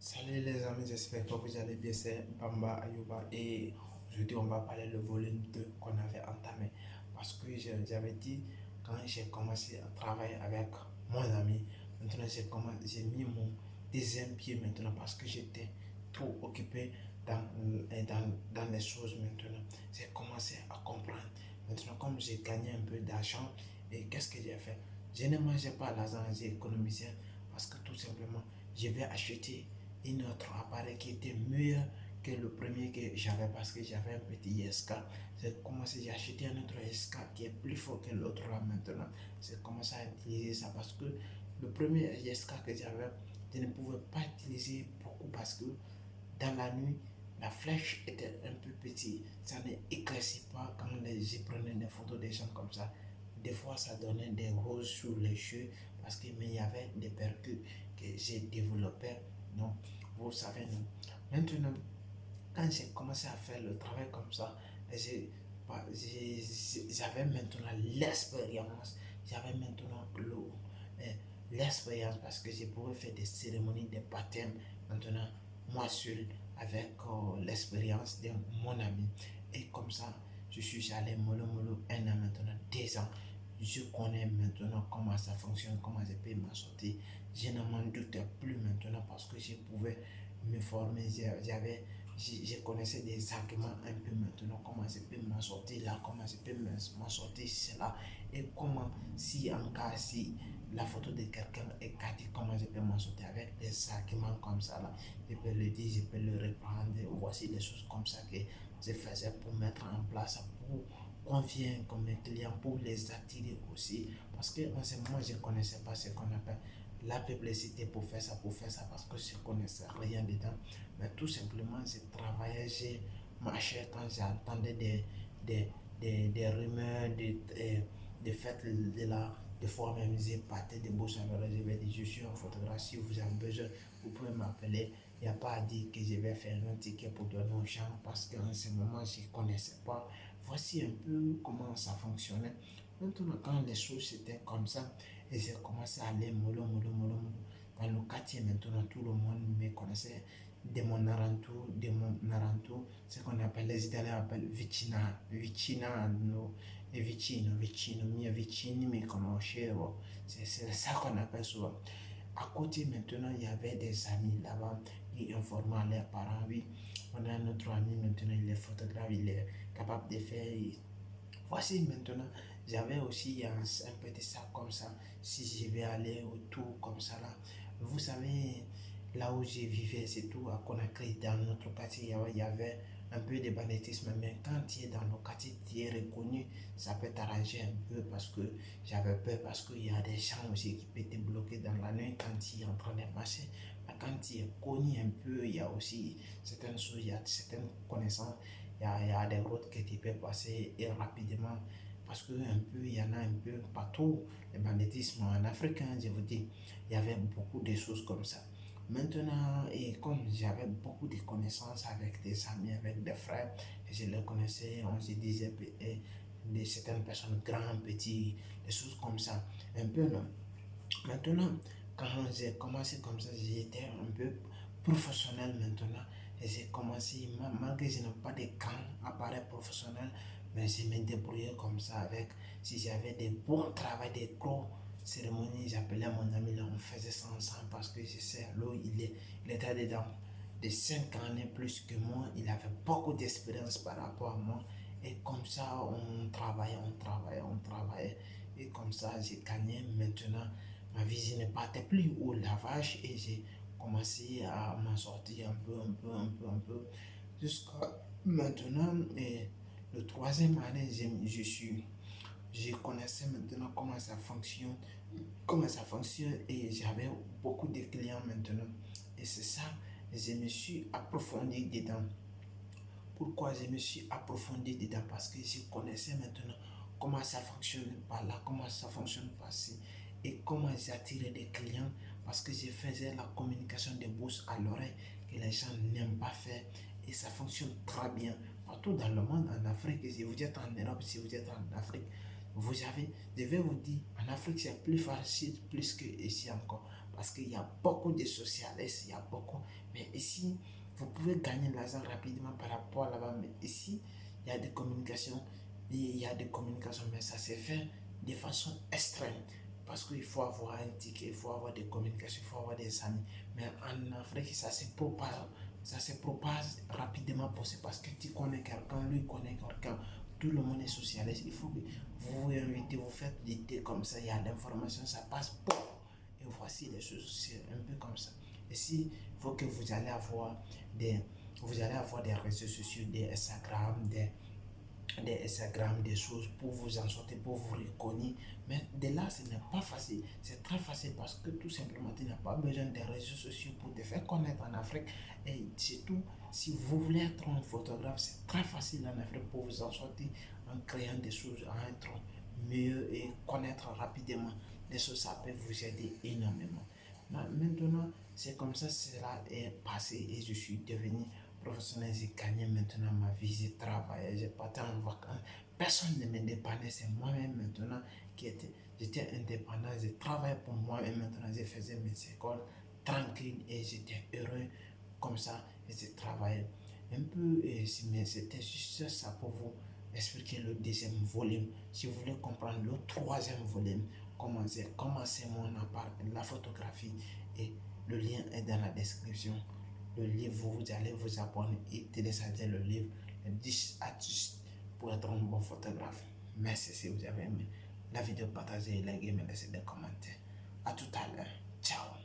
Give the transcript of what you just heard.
Salut les amis, j'espère que vous allez bien, c'est Bamba Ayuba et aujourd'hui on va parler le volume 2 qu'on avait entamé parce que j'avais dit quand j'ai commencé à travailler avec mon ami, maintenant j'ai mis mon deuxième pied maintenant parce que j'étais trop occupé dans les choses maintenant. J'ai commencé à comprendre. Maintenant comme j'ai gagné un peu d'argent et qu'est-ce que j'ai fait? Je ne mangeais pas l'argent, j'ai économisé parce que tout simplement je vais acheter un autre appareil qui était meilleur que le premier que j'avais parce que j'avais un petit SK. J'ai commencé, j'ai acheté un autre SK qui est plus fort que l'autre là maintenant. J'ai commencé à utiliser ça parce que le premier SK que j'avais, je ne pouvais pas utiliser beaucoup parce que dans la nuit, la flèche était un peu petite. Ça n'éclaircit pas quand je prenais des photos des gens comme ça. Des fois, ça donnait des roses sur les cheveux parce qu'il y avait des percus que j'ai développé. Non, vous savez, non. Maintenant, quand j'ai commencé à faire le travail comme ça, j'avais maintenant l'expérience. J'avais maintenant l'expérience parce que je pouvais faire des cérémonies de baptême maintenant, moi seul, avec l'expérience de mon ami. Et comme ça, je suis allé mollo mollo un an maintenant, 2 ans. Je connais maintenant comment ça fonctionne, comment je peux m'en sortir. Je ne m'en doutais plus maintenant parce que je pouvais me former. Je connaissais des arguments un peu maintenant, comment je peux m'en sortir là, comment je peux m'en sortir cela, et comment, si en cas, si la photo de quelqu'un est cassée, comment je peux m'en sortir avec des arguments comme ça là. Je peux le dire, je peux le reprendre. Voici les choses comme ça que je faisais pour mettre en place, pour confier comme mes clients, pour les attirer aussi. Parce que en ce moment, je ne connaissais pas ce qu'on appelle la publicité pour faire ça, parce que je ne connaissais rien dedans. Mais tout simplement, j'ai travaillé, j'ai marché quand j'entendais des rumeurs, des fêtes de la. Des fois même, j'ai parté de bouche à l'oreille, je vais dire, je suis un photographe, si vous avez besoin, vous pouvez m'appeler. Il n'y a pas à dire que je vais faire un ticket pour donner aux gens parce qu'en ce moment, je ne connaissais pas. Voici un peu comment ça fonctionnait. Maintenant, quand les choses étaient comme ça, et j'ai commencé à aller mollo, mollo, mollo, mollo. Dans le quartier, maintenant, tout le monde me connaissait de mon naranto, ce qu'on appelle, les Italiens appellent vicina, vicina, no, et vicino, vicino, mia vicini mi conoscevo. C'est ça qu'on appelle souvent. À côté, maintenant, il y avait des amis là-bas qui informaient leurs parents. Oui, on a notre ami maintenant, il est photographe, il est capable de faire. Voici maintenant, j'avais aussi un petit sac comme ça. Si je vais aller autour comme ça là, vous savez, là où je vivais, c'est tout à Conakry, dans notre quartier, il y avait un peu de banditisme. Mais quand tu es dans le quartier, tu es reconnu, ça peut t'arranger un peu parce que j'avais peur, parce qu'il y a des gens aussi qui peuvent te bloquer dans la nuit quand tu es en train de marcher. Mais quand tu es connu un peu, il y a aussi certaines choses, il y a certaines connaissances, il y a des routes que tu peux passer et rapidement parce que un peu, il y en a un peu partout. Le banditisme en Afrique, hein, je vous dis, il y avait beaucoup de choses comme ça. Maintenant, et comme j'avais beaucoup de connaissances avec des amis, avec des frères, et je les connaissais, on se disait de certaines personnes, grands, petits, des choses comme ça. Un peu, non. Maintenant, quand j'ai commencé comme ça, j'étais un peu professionnel maintenant. Et j'ai commencé, malgré que je n'ai pas de grand appareil professionnel, mais je me débrouillais comme ça avec, si j'avais des bons travaux, des gros cérémonies, j'appelais mon ami, là, on faisait ça ensemble parce que je sais, là, il était dedans de 5 années plus que moi, il avait beaucoup d'expérience par rapport à moi. Et comme ça, on travaillait, on travaillait, on travaillait. Et comme ça, j'ai gagné maintenant. Ma vie ne partait plus au lavage et j'ai commencé à m'en sortir un peu, un peu, un peu, un peu. Jusqu'à maintenant, et le troisième année, je connaissais maintenant comment ça fonctionne et j'avais beaucoup de clients maintenant. Et c'est ça, je me suis approfondi dedans. Pourquoi je me suis approfondi dedans? Parce que je connaissais maintenant comment ça fonctionne par là, comment ça fonctionne par ci, et comment j'attirais des clients parce que je faisais la communication de bouche à l'oreille que les gens n'aiment pas faire et ça fonctionne très bien partout dans le monde, en Afrique, si vous êtes en Europe, si vous êtes en Afrique, vous avez, je vais vous dire, en Afrique c'est plus facile, plus que ici encore, parce qu'il y a beaucoup de socialistes, il y a beaucoup. Mais ici, vous pouvez gagner l'argent rapidement par rapport là-bas. Mais ici, il y a des communications, mais ça s'est fait de façon extrême. Parce qu'il faut avoir un ticket, il faut avoir des communications, il faut avoir des amis. Mais en Afrique, ça se propage rapidement parce que tu connais quelqu'un, lui connaît quelqu'un. Tout le monde est socialiste. Il faut que vous vous invitez, vous faites des thés comme ça, il y a l'information, ça passe. Bon. Et voici les choses, c'est un peu comme ça. Ici, il faut que vous allez avoir des réseaux sociaux, des Instagram, des choses pour vous en sortir, pour vous reconnaître. Mais de là, ce n'est pas facile. C'est très facile parce que tout simplement, tu n'as pas besoin des réseaux sociaux pour te faire connaître en Afrique. Et surtout, si vous voulez être un photographe, c'est très facile en Afrique pour vous en sortir en créant des choses, en être mieux et connaître rapidement les choses. Ça peut vous aider énormément. Maintenant, c'est comme ça, cela est passé et je suis devenu professionnel. J'ai gagné maintenant ma vie, j'ai travaillé, j'ai parti en vacances. Personne ne me dépendait, c'est moi-même maintenant j'étais indépendant, j'ai travaillé pour moi-même maintenant, je faisais mes écoles tranquille et j'étais heureux comme ça et j'ai travaillé un peu, mais c'était juste ça pour vous expliquer le deuxième volume. Si vous voulez comprendre le troisième volume, commencez mon appart, la photographie, et le lien est dans la description. Le livre, vous allez vous abonner et télécharger le livre, les 10 astuces pour être un bon photographe. Merci si vous avez aimé la vidéo, partagez, likez, me laissez des commentaires. À tout à l'heure. Ciao.